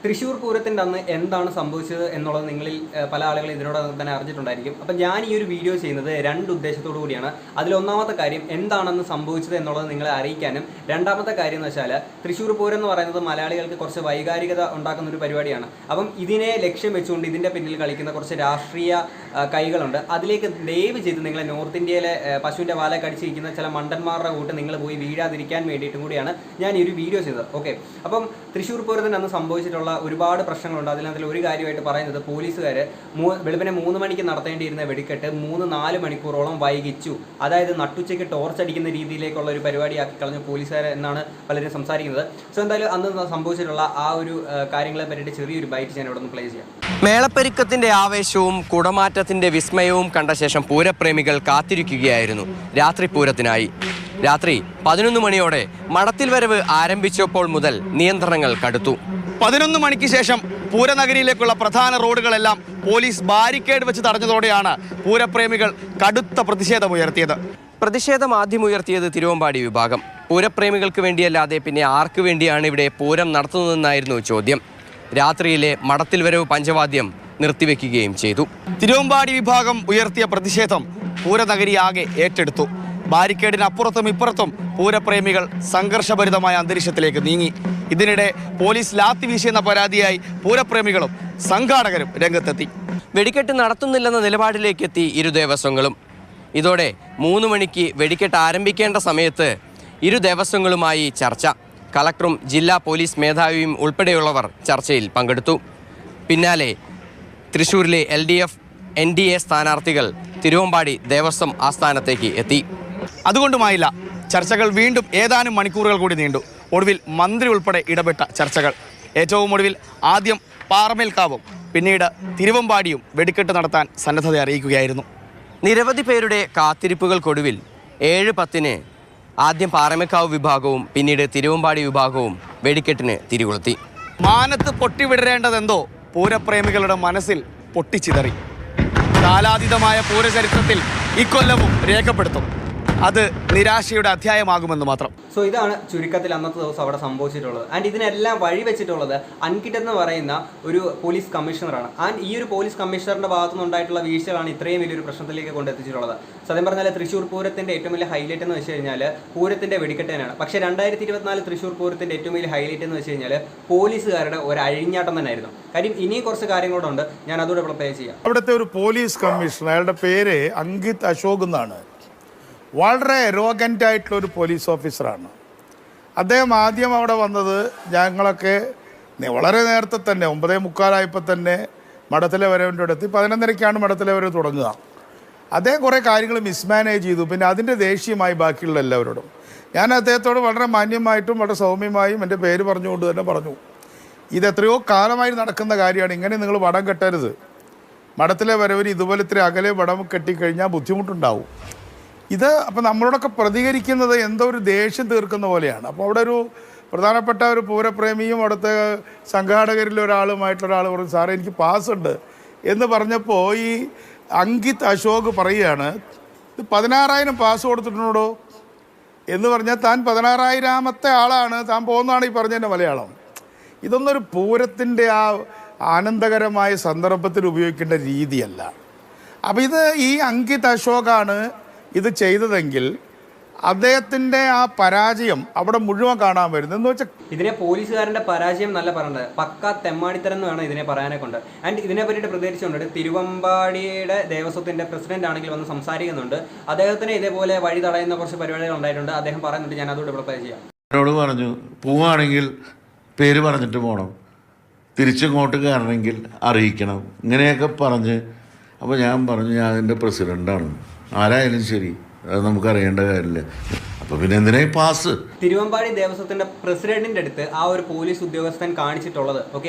തൃശ്ശൂർ പൂരത്തിൻ്റെ അന്ന് എന്താണ് സംഭവിച്ചത് എന്നുള്ളത് നിങ്ങളിൽ പല ആളുകളും ഇതിനോടകം തന്നെ അറിഞ്ഞിട്ടുണ്ടായിരിക്കും. അപ്പം ഞാൻ ഈ ഒരു വീഡിയോ ചെയ്യുന്നത് രണ്ട് ഉദ്ദേശത്തോടു കൂടിയാണ്. അതിലൊന്നാമത്തെ കാര്യം എന്താണെന്ന് സംഭവിച്ചത് എന്നുള്ളത് നിങ്ങളെ അറിയിക്കാനും, രണ്ടാമത്തെ കാര്യം എന്ന് വെച്ചാൽ തൃശ്ശൂർ പൂരം എന്ന് പറയുന്നത് മലയാളികൾക്ക് കുറച്ച് വൈകാരികത ഉണ്ടാക്കുന്ന ഒരു പരിപാടിയാണ്. അപ്പം ഇതിനെ ലക്ഷ്യം വെച്ചുകൊണ്ട് ഇതിൻ്റെ പിന്നിൽ കളിക്കുന്ന കുറച്ച് രാഷ്ട്രീയ കൈകളുണ്ട്. അതിലേക്ക് ദയവ് ചെയ്ത് നിങ്ങളെ നോർത്ത് ഇന്ത്യയിലെ പശുവിൻ്റെ വാല കടിച്ചിരിക്കുന്ന ചില മണ്ടന്മാരുടെ കൂട്ട് നിങ്ങൾ പോയി വീഴാതിരിക്കാൻ വേണ്ടിയിട്ടും കൂടിയാണ് ഞാൻ ഈ ഒരു വീഡിയോ ചെയ്തത്. ഓക്കെ, അപ്പം തൃശ്ശൂർ പൂരത്തിന് അന്ന് സംഭവിച്ചിട്ടുള്ള ഒരുപാട് പ്രശ്നങ്ങളുണ്ട്. അതിനകത്തിൽ ഒരു കാര്യമായിട്ട് പറയുന്നത് പോലീസുകാർ വെളുപ്പിനെ 3 മണിക്ക് നടത്തേണ്ടിയിരുന്ന വെടിക്കെട്ട് 3-4 മണിക്കൂറോളം വൈകിച്ചു. അതായത് നട്ടുച്ചയ്ക്ക് ടോർച്ച് അടിക്കുന്ന രീതിയിലേക്കുള്ള ഒരു പരിപാടിയാക്കി കളഞ്ഞു പോലീസുകാർ എന്നാണ് പലരും സംസാരിക്കുന്നത്. സോ എന്തായാലും അന്ന് സംഭവിച്ചിട്ടുള്ള ആ ഒരു കാര്യങ്ങളെ പറ്റിയിട്ട് ചെറിയൊരു ബൈറ്റ് ഞാൻ ഇവിടെ നിന്ന് പ്ലേ ചെയ്യാം. മേളപ്പെരുക്കത്തിന്റെ ആവേശവും കുടമാറ്റത്തിന്റെ വിസ്മയവും കണ്ട ശേഷം പൂരപ്രേമികൾ കാത്തിരിക്കുകയായിരുന്നു രാത്രി പൂരത്തിനായി. രാത്രി 11 മണിയോടെ മടത്തിൽ വരവ് ആരംഭിച്ചപ്പോൾ മുതൽ നിയന്ത്രണങ്ങൾ കടുത്തു. 11 മണിക്ക് ശേഷം പൂരനഗരിയിലേക്കുള്ള പ്രധാന റോഡുകളെല്ലാം പോലീസ് ബാരിക്കേഡ് വെച്ച് തടഞ്ഞതോടെയാണ് പൂരപ്രേമികൾ കടുത്ത പ്രതിഷേധമുയർത്തിയത്. പ്രതിഷേധം ആദ്യം ഉയർത്തിയത് തിരുവമ്പാടി വിഭാഗം. പൂരപ്രേമികൾക്ക് വേണ്ടിയല്ലാതെ പിന്നെ ആർക്ക് വേണ്ടിയാണ് ഇവിടെ പൂരം നടത്തുന്നതെന്നായിരുന്നു ചോദ്യം. രാത്രിയിലെ മടത്തിൽ വരവ് പഞ്ചവാദ്യം നിർത്തിവെക്കുകയും ചെയ്തു. തിരുവമ്പാടി വിഭാഗം ഉയർത്തിയ പ്രതിഷേധം പൂരനഗരിയാകെ ഏറ്റെടുത്തു. ബാരിക്കേഡിനപ്പുറത്തും ഇപ്പുറത്തും പൂരപ്രേമികൾ സംഘർഷഭരിതമായ അന്തരീക്ഷത്തിലേക്ക് നീങ്ങി. ഇതിനിടെ പോലീസ് ലാത്തി വീശിയെന്ന പരാതിയായി പൂരപ്രേമികളും സംഘാടകരും രംഗത്തെത്തി. വെടിക്കെട്ട് നടത്തുന്നില്ലെന്ന നിലപാടിലേക്ക് എത്തി ഇരു ദേവസ്വങ്ങളും. ഇതോടെ 3 മണിക്ക് വെടിക്കെട്ട് ആരംഭിക്കേണ്ട സമയത്ത് ഇരു ദേവസ്വങ്ങളുമായി ചർച്ച. കളക്ടറും ജില്ലാ പോലീസ് മേധാവിയും ഉൾപ്പെടെയുള്ളവർ ചർച്ചയിൽ പങ്കെടുത്തു. പിന്നാലെ തൃശ്ശൂരിലെ LDF NDA സ്ഥാനാർത്ഥികൾ തിരുവമ്പാടി ദേവസ്വം ആസ്ഥാനത്തേക്ക് എത്തി. അതുകൊണ്ടുമായില്ല, ചർച്ചകൾ വീണ്ടും ഏതാനും മണിക്കൂറുകൾ കൂടി നീണ്ടു. ഒടുവിൽ മന്ത്രി ഉൾപ്പെടെ ഇടപെട്ട ചർച്ചകൾ. ഏറ്റവും ഒടുവിൽ ആദ്യം പാറമേൽക്കാവും പിന്നീട് തിരുവമ്പാടിയും വെടിക്കെട്ട് നടത്താൻ സന്നദ്ധത അറിയിക്കുകയായിരുന്നു. നിരവധി പേരുടെ കാത്തിരിപ്പുകൾക്കൊടുവിൽ 7:10 ആദ്യം പാറമേൽക്കാവ് വിഭാഗവും പിന്നീട് തിരുവമ്പാടി വിഭാഗവും വെടിക്കെട്ടിന് തിരികൊളുത്തി. മാനത്ത് പൊട്ടിവിടരേണ്ടതെന്തോ പൂരപ്രേമികളുടെ മനസ്സിൽ പൊട്ടിച്ചിതറി. കാലാതീതമായ പൂരചരിത്രത്തിൽ ഇക്കൊല്ലവും രേഖപ്പെടുത്തും. അത് നിരാശയുടെ അധ്യായമാകുമെന്ന് മാത്രം. സോ ഇതാണ് ചുരുക്കത്തിൽ അന്നത്തെ ദിവസം അവിടെ സംഭവിച്ചിട്ടുള്ളത്. ആൻഡ് ഇതിനെല്ലാം വഴിവെച്ചിട്ടുള്ളത് അൻകിറ്റ് എന്ന് പറയുന്ന ഒരു പോലീസ് കമ്മീഷണറാണ്. ആൻഡ് ഈ ഒരു പോലീസ് കമ്മീഷണറിന്റെ ഭാഗത്തു നിന്നുണ്ടായിട്ടുള്ള വീഴ്ചകളാണ് ഇത്രയും വലിയൊരു പ്രശ്നത്തിലേക്ക് കൊണ്ടെത്തിച്ചിട്ടുള്ളത്. സത്യം പറഞ്ഞാൽ തൃശ്ശൂർ പൂരത്തിന്റെ ഏറ്റവും വലിയ ഹൈലൈറ്റ് എന്ന് വെച്ച് കഴിഞ്ഞാൽ പൂരത്തിന്റെ വെടിക്കെട്ട് തന്നെയാണ്. പക്ഷേ 2024 തൃശ്ശൂർ പൂരത്തിന്റെ ഏറ്റവും വലിയ ഹൈലൈറ്റ് എന്ന് വെച്ച് കഴിഞ്ഞാൽ പോലീസുകാരുടെ ഒരു അഴിഞ്ഞാട്ടം തന്നെയായിരുന്നു. കാര്യം ഇനിയും കുറച്ച് കാര്യങ്ങളുണ്ട്, ഞാൻ അതോടെ പ്ലേ ചെയ്യാം. അവിടുത്തെ ഒരു പോലീസ് കമ്മീഷണർ, അയാളുടെ പേര് അങ്കിത് അശോക് എന്നാണ്. വളരെ എറോഗൻ്റ് ആയിട്ടുള്ള ഒരു പോലീസ് ഓഫീസറാണ് അദ്ദേഹം. ആദ്യം അവിടെ വന്നത് ഞങ്ങളൊക്കെ വളരെ നേരത്തെ തന്നെ 9:45 തന്നെ മഠത്തിലെ വരവിൻ്റെ അടുത്ത് 11:30 മഠത്തിലെ വരവ് തുടങ്ങുക. അദ്ദേഹം കുറേ കാര്യങ്ങൾ മിസ്മാനേജ് ചെയ്തു. പിന്നെ അതിൻ്റെ ദേഷ്യമായി ബാക്കിയുള്ള എല്ലാവരോടും. ഞാൻ അദ്ദേഹത്തോട് വളരെ മാന്യമായിട്ടും വളരെ സൗമ്യമായും എൻ്റെ പേര് പറഞ്ഞുകൊണ്ട് തന്നെ പറഞ്ഞു, ഇത് എത്രയോ കാലമായി നടക്കുന്ന കാര്യമാണ്, ഇങ്ങനെ നിങ്ങൾ വടം കെട്ടരുത്. മഠത്തിലെ വരവിന് ഇതുപോലെ ഇത്ര അകലെ വടം കെട്ടിക്കഴിഞ്ഞാൽ ബുദ്ധിമുട്ടുണ്ടാവും. ഇത് അപ്പം നമ്മളോടൊക്കെ പ്രതികരിക്കുന്നത് എന്തോ ഒരു ദേഷ്യം തീർക്കുന്ന പോലെയാണ്. അപ്പോൾ അവിടെ ഒരു പ്രധാനപ്പെട്ട ഒരു പൂരപ്രേമിയും അവിടുത്തെ സംഘാടകരിൽ ഒരാളുമായിട്ടൊരാൾ പറഞ്ഞു, സാറേ എനിക്ക് പാസ് ഉണ്ട് എന്ന് പറഞ്ഞപ്പോൾ ഈ അങ്കിത് അശോക് പറയുകയാണ്, ഇത് 16,000 പാസ് കൊടുത്തിട്ടുണ്ടോ എന്ന് പറഞ്ഞാൽ താൻ 16,000ാമത്തെ ആളാണ്, താൻ പോകുന്നതാണ് ഈ പറഞ്ഞതിൻ്റെ മലയാളം. ഇതൊന്നൊരു പൂരത്തിൻ്റെ ആ ആനന്ദകരമായ സന്ദർഭത്തിൽ ഉപയോഗിക്കേണ്ട രീതിയല്ല. അപ്പോൾ ഇത് ഈ അങ്കിത് അശോകാണ് ഇത് ചെയ്തതെങ്കിൽ അദ്ദേഹത്തിൻ്റെ ആ പരാജയം അവിടെ മുഴുവൻ കാണാൻ വരുന്നത് എന്ന് വെച്ചാൽ ഇതിനെ പോലീസുകാരൻ്റെ പരാജയം നല്ല പറഞ്ഞത്, പക്കാ തെമ്മാടിത്തരം എന്ന് വേണം ഇതിനെ പറയാനെ കൊണ്ട്. ആൻഡ് ഇതിനെ പറ്റിയിട്ട് പ്രതികരിച്ചുകൊണ്ട് തിരുവമ്പാടിയുടെ ദേവസ്വത്തിൻ്റെ പ്രസിഡന്റ് ആണെങ്കിൽ വന്ന് സംസാരിക്കുന്നുണ്ട്. അദ്ദേഹത്തിന് ഇതേപോലെ വഴി തടയുന്ന കുറച്ച് പരിപാടികൾ ഉണ്ടായിട്ടുണ്ട്. അദ്ദേഹം പറയുന്നുണ്ട്, ഞാൻ അതോടെ പ്രിപ്പയർ ചെയ്യാം. എന്നോട് പറഞ്ഞു, പോവുകയാണെങ്കിൽ പേര് പറഞ്ഞിട്ട് പോകണം, തിരിച്ചിങ്ങോട്ട് കയറണമെങ്കിൽ അറിയിക്കണം, ഇങ്ങനെയൊക്കെ പറഞ്ഞ്. അപ്പോൾ ഞാൻ പറഞ്ഞു, ഞാൻ അതിൻ്റെ പ്രസിഡൻ്റാണ്, ആരായാലും ശരി, അത് നമുക്ക് അറിയേണ്ട കാര്യമില്ല. അപ്പോൾ പിന്നെ എന്തിനാ പാസ്? തിരുവമ്പാടി ദേവസ്വത്തിന്റെ പ്രസിഡന്റിന്റെ അടുത്ത് ആ ഒരു പോലീസ് ഉദ്യോഗസ്ഥൻ കാണിച്ചിട്ടുള്ളത്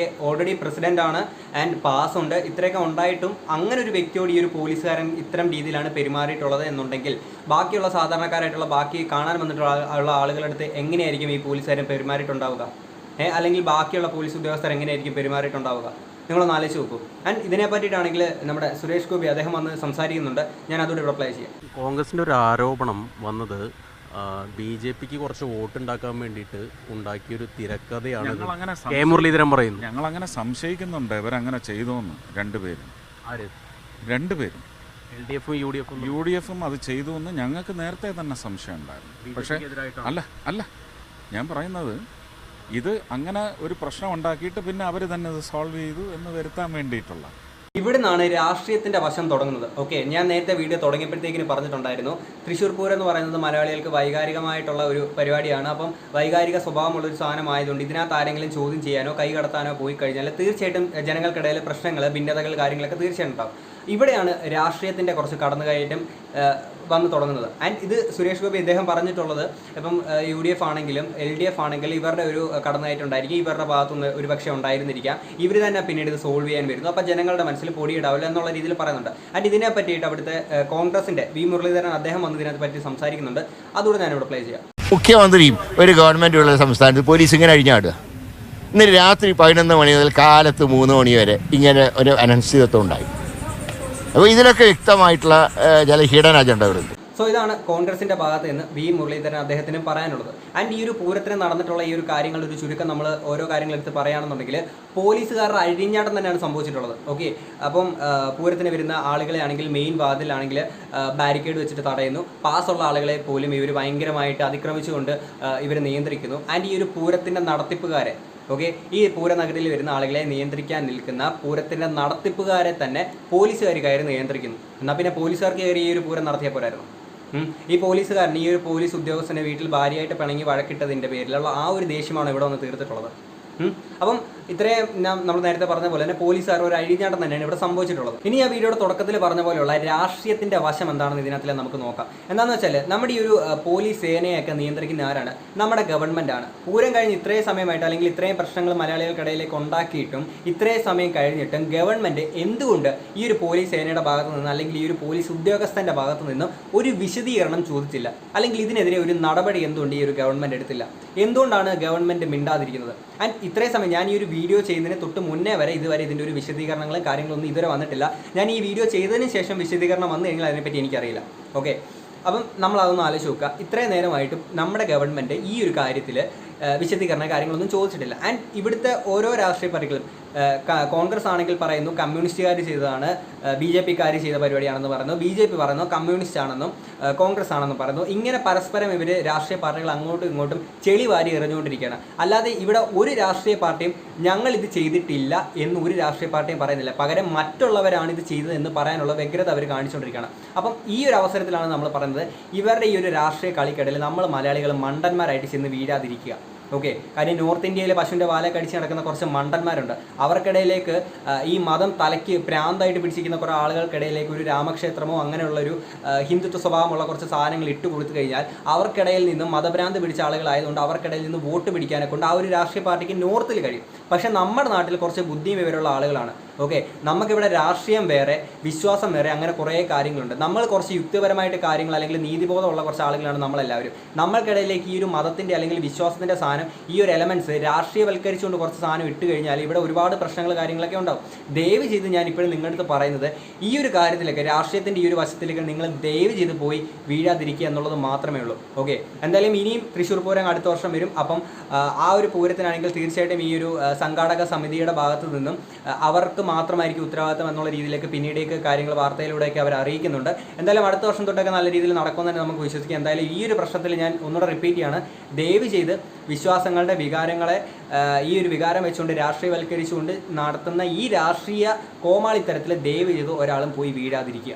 ഓൾറെഡി പ്രസിഡന്റ് ആണ് ആൻഡ് പാസ് ഉണ്ട്. ഇത്രയൊക്കെ ഉണ്ടായിട്ടും അങ്ങനെ ഒരു വ്യക്തിയോട് ഈ ഒരു പോലീസുകാരൻ ഇത്തരം രീതിയിലാണ് പെരുമാറിയിട്ടുള്ളത് എന്നുണ്ടെങ്കിൽ ബാക്കിയുള്ള സാധാരണക്കാരായിട്ടുള്ള ബാക്കി കാണാൻ വന്നിട്ടുള്ള ആളുകളുടെ അടുത്ത് എങ്ങനെയായിരിക്കും ഈ പോലീസുകാരൻ പെരുമാറിയിട്ടുണ്ടാവുക? അല്ലെങ്കിൽ ബാക്കിയുള്ള പോലീസ് ഉദ്യോഗസ്ഥർ എങ്ങനെയായിരിക്കും പെരുമാറിയിട്ടുണ്ടാവുക? നിങ്ങളൊന്ന് ആലോചിച്ച് നോക്കൂ. ആൻഡ് ഇതിനെ പറ്റിയിട്ടാണെങ്കിൽ നമ്മുടെ സുരേഷ് ഗോപി അദ്ദേഹം വന്ന് സംസാരിക്കുന്നുണ്ട്. ഞാൻ അതോടെ റിപ്ലൈ ചെയ്യാം. കോൺഗ്രസിൻ്റെ ഒരു ആരോപണം വന്നത് BJP കുറച്ച് വോട്ട് ഉണ്ടാക്കാൻ വേണ്ടിയിട്ട് ഉണ്ടാക്കിയൊരു തിരക്കഥയാണ് ഞങ്ങളങ്ങനെ കെ മുരളീധരൻ പറയുന്നു. ഞങ്ങളങ്ങനെ സംശയിക്കുന്നുണ്ട് ഇവരങ്ങനെ ചെയ്തോന്ന്. രണ്ടുപേരും ആര്? LDFും യു ഡി എഫും അത് ചെയ്തു എന്ന് ഞങ്ങൾക്ക് നേരത്തെ തന്നെ സംശയം ഉണ്ടായിരുന്നു. പക്ഷേ അല്ല ഞാൻ പറയുന്നത് ഇത് അങ്ങനെ ഒരു പ്രശ്നം ഉണ്ടാക്കിയിട്ട് പിന്നെ അവർ തന്നെ ഇത് സോൾവ് ചെയ്തു എന്ന് വരുത്താൻ വേണ്ടിയിട്ടുള്ള. ഇവിടെ നിന്നാണ് രാഷ്ട്രീയത്തിൻ്റെ വശം തുടങ്ങുന്നത്. ഓക്കെ, ഞാൻ നേരത്തെ വീഡിയോ തുടങ്ങിയപ്പോഴത്തേക്കിന് പറഞ്ഞിട്ടുണ്ടായിരുന്നു, തൃശ്ശൂർ പൂരം എന്ന് പറയുന്നത് മലയാളികൾക്ക് വൈകാരികമായിട്ടുള്ള ഒരു പരിപാടിയാണ്. അപ്പം വൈകാരിക സ്വഭാവമുള്ളൊരു സാധനമായതുകൊണ്ട് ഇതിനകത്ത് ആരെങ്കിലും ചോദ്യം ചെയ്യാനോ കൈ കടത്താനോ പോയി കഴിഞ്ഞാൽ തീർച്ചയായിട്ടും ജനങ്ങൾക്കിടയിൽ പ്രശ്നങ്ങൾ, ഭിന്നതകൾ, കാര്യങ്ങളൊക്കെ തീർച്ചയായിട്ടും ഉണ്ടാവും. ഇവിടെയാണ് രാഷ്ട്രീയത്തിൻ്റെ കുറച്ച് കടന്നുകയറ്റം വന്ന് തുടങ്ങുന്നത്. ആൻഡ് ഇത് സുരേഷ് ഗോപി ഇദ്ദേഹം പറഞ്ഞിട്ടുള്ളത്, ഇപ്പം UDF ആണെങ്കിലും LDF ആണെങ്കിലും ഇവരുടെ ഒരു കടന്നുകയറ്റം ഉണ്ടായിരിക്കും, ഇവരുടെ ഭാഗത്തുനിന്ന് ഒരു പക്ഷേ ഉണ്ടായിരുന്നിരിക്കാം, ഇവർ തന്നെ പിന്നീട് ഇത് സോൾവ് ചെയ്യാൻ വരുന്നു, അപ്പോൾ ജനങ്ങളുടെ മനസ്സിൽ പൊടിയിടാവില്ല എന്നുള്ള രീതിയിൽ പറയുന്നുണ്ട്. ആൻഡ് ഇതിനെ പറ്റിയിട്ട് അവിടുത്തെ കോൺഗ്രസിൻ്റെ മുരളീധരൻ അദ്ദേഹം വന്ന് ഇതിനെ പറ്റി സംസാരിക്കുന്നുണ്ട്. അതുകൂടെ ഞാനിവിടെ പ്ലേ ചെയ്യാം. മുഖ്യമന്ത്രിയും ഒരു ഗവൺമെൻറ്റുള്ള സംസ്ഥാനത്ത് പോലീസ് ഇങ്ങനെ അഴിഞ്ഞാടുക. ഇന്ന് രാത്രി 11 മണി മുതൽ കാലത്ത് 3 മണി വരെ ഇങ്ങനെ ഒരു അനിശ്ചിതത്വം ഉണ്ടായി. അപ്പോൾ ഇതിലൊക്കെ വ്യക്തമായിട്ടുള്ള ചില ഹിഡൻ അജണ്ടകളുണ്ട്. സോ ഇതാണ് കോൺഗ്രസിൻ്റെ ഭാഗത്ത് നിന്ന് മുരളീധരൻ അദ്ദേഹത്തിന് പറയാനുള്ളത്. ആൻഡ് ഈ ഒരു പൂരത്തിന് നടന്നിട്ടുള്ള ഈ ഒരു കാര്യങ്ങളുടെ ഒരു ചുരുക്കം നമ്മൾ ഓരോ കാര്യങ്ങളെടുത്ത് പറയുകയാണെന്നുണ്ടെങ്കിൽ പോലീസുകാരുടെ അഴിഞ്ഞാട്ടം തന്നെയാണ് സംഭവിച്ചിട്ടുള്ളത്. ഓക്കെ, അപ്പം പൂരത്തിന് വരുന്ന ആളുകളെ ആണെങ്കിൽ മെയിൻ വാതിലാണെങ്കിൽ ബാരിക്കേഡ് വെച്ചിട്ട് തടയുന്നു, പാസ്സുള്ള ആളുകളെ പോലും ഇവർ ഭയങ്കരമായിട്ട് അതിക്രമിച്ചുകൊണ്ട് ഇവർ നിയന്ത്രിക്കുന്നു. ആൻഡ് ഈ ഒരു പൂരത്തിൻ്റെ നടത്തിപ്പുകാരെ, ഓക്കെ, ഈ പൂരനഗരിയിൽ വരുന്ന ആളുകളെ നിയന്ത്രിക്കാൻ നിൽക്കുന്ന പൂരത്തിൻ്റെ നടത്തിപ്പുകാരെ തന്നെ പോലീസുകാർ കയറി നിയന്ത്രിക്കുന്നു. എന്നാൽ പിന്നെ പോലീസുകാർക്ക് കയറി ഈ ഒരു പൂരം നടത്തിയാൽ പോരായിരുന്നു? ഈ പോലീസുകാരൻ, ഈ ഒരു പോലീസ് ഉദ്യോഗസ്ഥനെ വീട്ടിൽ ഭാര്യയായിട്ട് പിണങ്ങി വഴക്കിട്ടതിൻ്റെ പേരിലുള്ള ആ ഒരു ദേഷ്യമാണ് ഇവിടെ വന്ന് തീർത്തിട്ടുള്ളത്. അപ്പം ഇത്രയും നമ്മൾ നേരത്തെ പറഞ്ഞ പോലെ തന്നെ പോലീസുകാർ ഒരു അഴിഞ്ഞാട്ടം തന്നെയാണ് ഇവിടെ സംഭവിച്ചിട്ടുള്ളത്. ഇനി ആ വീഡിയോയുടെ തുടക്കത്തിൽ പറഞ്ഞ പോലെയുള്ള രാഷ്ട്രീയത്തിൻ്റെ വശം എന്താണെന്ന് ഇതിനകത്തിൽ നമുക്ക് നോക്കാം. എന്താണെന്ന് വെച്ചാൽ നമ്മുടെ ഈ ഒരു പോലീസ് സേനയൊക്കെ നിയന്ത്രിക്കുന്ന ആരാണ്? നമ്മുടെ ഗവൺമെൻറ്റാണ്. പൂരം കഴിഞ്ഞ് ഇത്രയും സമയമായിട്ട് അല്ലെങ്കിൽ ഇത്രയും പ്രശ്നങ്ങൾ മലയാളികൾക്കിടയിലേക്ക് ഉണ്ടാക്കിയിട്ടും ഇത്രയും സമയം കഴിഞ്ഞിട്ടും ഗവൺമെൻറ് എന്തുകൊണ്ട് ഈ ഒരു പോലീസ് സേനയുടെ ഭാഗത്തു നിന്ന് അല്ലെങ്കിൽ ഈ ഒരു പോലീസ് ഉദ്യോഗസ്ഥൻ്റെ ഭാഗത്തു നിന്നും ഒരു വിശദീകരണം ചോദിച്ചില്ല? അല്ലെങ്കിൽ ഇതിനെതിരെ ഒരു നടപടി എന്തുകൊണ്ട് ഈ ഒരു ഗവൺമെൻറ് എടുത്തില്ല? എന്തുകൊണ്ടാണ് ഗവൺമെൻറ് മിണ്ടാതിരിക്കുന്നത്? ആൻഡ് ഇത്രയും സമയം ഞാൻ ഈ ഒരു വീഡിയോ ചെയ്യുന്നതിന് തൊട്ട് മുന്നേ വരെ ഇതുവരെ ഇതിൻ്റെ ഒരു വിശദീകരണങ്ങളും കാര്യങ്ങളൊന്നും ഇതുവരെ വന്നിട്ടില്ല. ഞാൻ ഈ വീഡിയോ ചെയ്തതിന് ശേഷം വിശദീകരണം വന്നു കഴിഞ്ഞാൽ അതിനെപ്പറ്റി എനിക്കറിയില്ല. ഓക്കെ, അപ്പം നമ്മളതൊന്ന് ആലോചിച്ച് നോക്കുക. ഇത്രയും നേരമായിട്ടും നമ്മുടെ ഗവൺമെൻറ് ഈ ഒരു കാര്യത്തിൽ വിശദീകരണ കാര്യങ്ങളൊന്നും ചോദിച്ചിട്ടില്ല. ആൻഡ് ഇവിടുത്തെ ഓരോ രാഷ്ട്രീയ പാർട്ടികളും, കോൺഗ്രസ് ആണെങ്കിൽ പറയുന്നു കമ്മ്യൂണിസ്റ്റുകാർ ചെയ്തതാണ്, BJPക്കാർ ചെയ്ത പരിപാടിയാണെന്ന് പറയുന്നു, BJP പറയുന്നു കമ്മ്യൂണിസ്റ്റ് ആണെന്നും കോൺഗ്രസ് ആണെന്നും പറയുന്നു. ഇങ്ങനെ പരസ്പരം ഇവർ രാഷ്ട്രീയ പാർട്ടികൾ അങ്ങോട്ടും ഇങ്ങോട്ടും ചെളി വാരി എറിഞ്ഞുകൊണ്ടിരിക്കുകയാണ്. അല്ലാതെ ഇവിടെ ഒരു രാഷ്ട്രീയ പാർട്ടിയും ഞങ്ങൾ ഇത് ചെയ്തിട്ടില്ല എന്ന് ഒരു രാഷ്ട്രീയ പാർട്ടിയും പറയുന്നില്ല. പകരം മറ്റുള്ളവരാണ് ഇത് ചെയ്തത് എന്ന് പറയാനുള്ള വ്യഗ്രത അവർ കാണിച്ചുകൊണ്ടിരിക്കുകയാണ്. അപ്പം ഈ ഒരു അവസരത്തിലാണ് നമ്മൾ പറയുന്നത്, ഇവരുടെ ഈ ഒരു രാഷ്ട്രീയ കളിക്കിടയിൽ നമ്മൾ മലയാളികൾ മണ്ടന്മാരായിട്ട് ചെന്ന് വീഴാതിരിക്കുക. ഓക്കെ, കാര്യം നോർത്ത് ഇന്ത്യയിൽ പശുവിൻ്റെ വാല കടിച്ച് നടക്കുന്ന കുറച്ച് മണ്ടന്മാരുണ്ട്. അവർക്കിടയിലേക്ക് ഈ മതം തലയ്ക്ക് പ്രാന്തായിട്ട് പിടിച്ചിരിക്കുന്ന കുറേ ആളുകൾക്കിടയിലേക്ക് ഒരു രാമക്ഷേത്രമോ അങ്ങനെയുള്ളൊരു ഹിന്ദുത്വ സ്വഭാവമുള്ള കുറച്ച് സാധനങ്ങൾ ഇട്ട് കൊടുത്തു കഴിഞ്ഞാൽ അവർക്കിടയിൽ നിന്നും മതഭ്രാന്ത് പിടിച്ച ആളുകളായതുകൊണ്ട് അവർക്കിടയിൽ നിന്ന് വോട്ട് പിടിക്കാനെ കൊണ്ട് ആ ഒരു രാഷ്ട്രീയ പാർട്ടിക്ക് നോർത്തിൽ കഴിയും. പക്ഷേ നമ്മുടെ നാട്ടിൽ കുറച്ച് ബുദ്ധിയും വിവരമുള്ള ആളുകളാണ്. ഓക്കെ, നമുക്കിവിടെ രാഷ്ട്രീയം വേറെ, വിശ്വാസം വേറെ, അങ്ങനെ കുറേ കാര്യങ്ങളുണ്ട്. നമ്മൾ കുറച്ച് യുക്തിപരമായിട്ട് കാര്യങ്ങൾ അല്ലെങ്കിൽ നീതിബോധമുള്ള കുറച്ച് ആളുകളാണ് നമ്മളെല്ലാവരും. നമ്മൾക്കിടയിലേക്ക് ഈ ഒരു മതത്തിൻ്റെ അല്ലെങ്കിൽ വിശ്വാസത്തിൻ്റെ സാധനം, ഈ ഒരു എലമെൻറ്റ്സ് രാഷ്ട്രീയവൽക്കരിച്ചുകൊണ്ട് കുറച്ച് സാധനം ഇട്ട് കഴിഞ്ഞാൽ ഇവിടെ ഒരുപാട് പ്രശ്നങ്ങൾ കാര്യങ്ങളൊക്കെ ഉണ്ടാവും. ദയവ് ചെയ്ത് ഞാൻ ഇപ്പോഴും നിങ്ങളുടെ അടുത്ത് പറയുന്നത്, ഈ ഒരു കാര്യത്തിലേക്ക് രാഷ്ട്രീയത്തിൻ്റെ ഈ ഒരു വശത്തിലേക്ക് നിങ്ങൾ ദയവ് ചെയ്ത് പോയി വീഴാതിരിക്കുക എന്നുള്ളത് മാത്രമേ ഉള്ളൂ. ഓക്കെ, എന്തായാലും ഇനിയും തൃശ്ശൂർ പൂരം അടുത്ത വർഷം വരും. അപ്പം ആ ഒരു പൂരത്തിനാണെങ്കിൽ തീർച്ചയായിട്ടും ഈ ഒരു സംഘാടക സമിതിയുടെ ഭാഗത്തു നിന്നും അവർക്ക് മാത്രമായിരിക്കും ഉത്തരവാദിത്തം എന്നുള്ള രീതിയിലേക്ക് പിന്നീടേക്ക് കാര്യങ്ങൾ വാർത്തയിലൂടെയൊക്കെ അവർ അറിയിക്കുന്നുണ്ട്. എന്തായാലും അടുത്ത വർഷം തൊട്ടൊക്കെ നല്ല രീതിയിൽ നടക്കുമെന്ന് തന്നെ നമുക്ക് വിശ്വസിക്കാം. എന്തായാലും ഈ ഒരു പ്രശ്നത്തിൽ ഞാൻ ഒന്നുകൂടെ റിപ്പീറ്റ് ചെയ്യാണ്, ദയവ് ചെയ്ത് വിശ്വാസങ്ങളുടെ വികാരങ്ങളെ ഈ ഒരു വികാരം വെച്ചുകൊണ്ട് രാഷ്ട്രീയവൽക്കരിച്ചുകൊണ്ട് നടത്തുന്ന ഈ രാഷ്ട്രീയ കോമാളിത്തരത്തിൽ ദയവ് ചെയ്ത് ഒരാളും പോയി വീഴാതിരിക്കുക.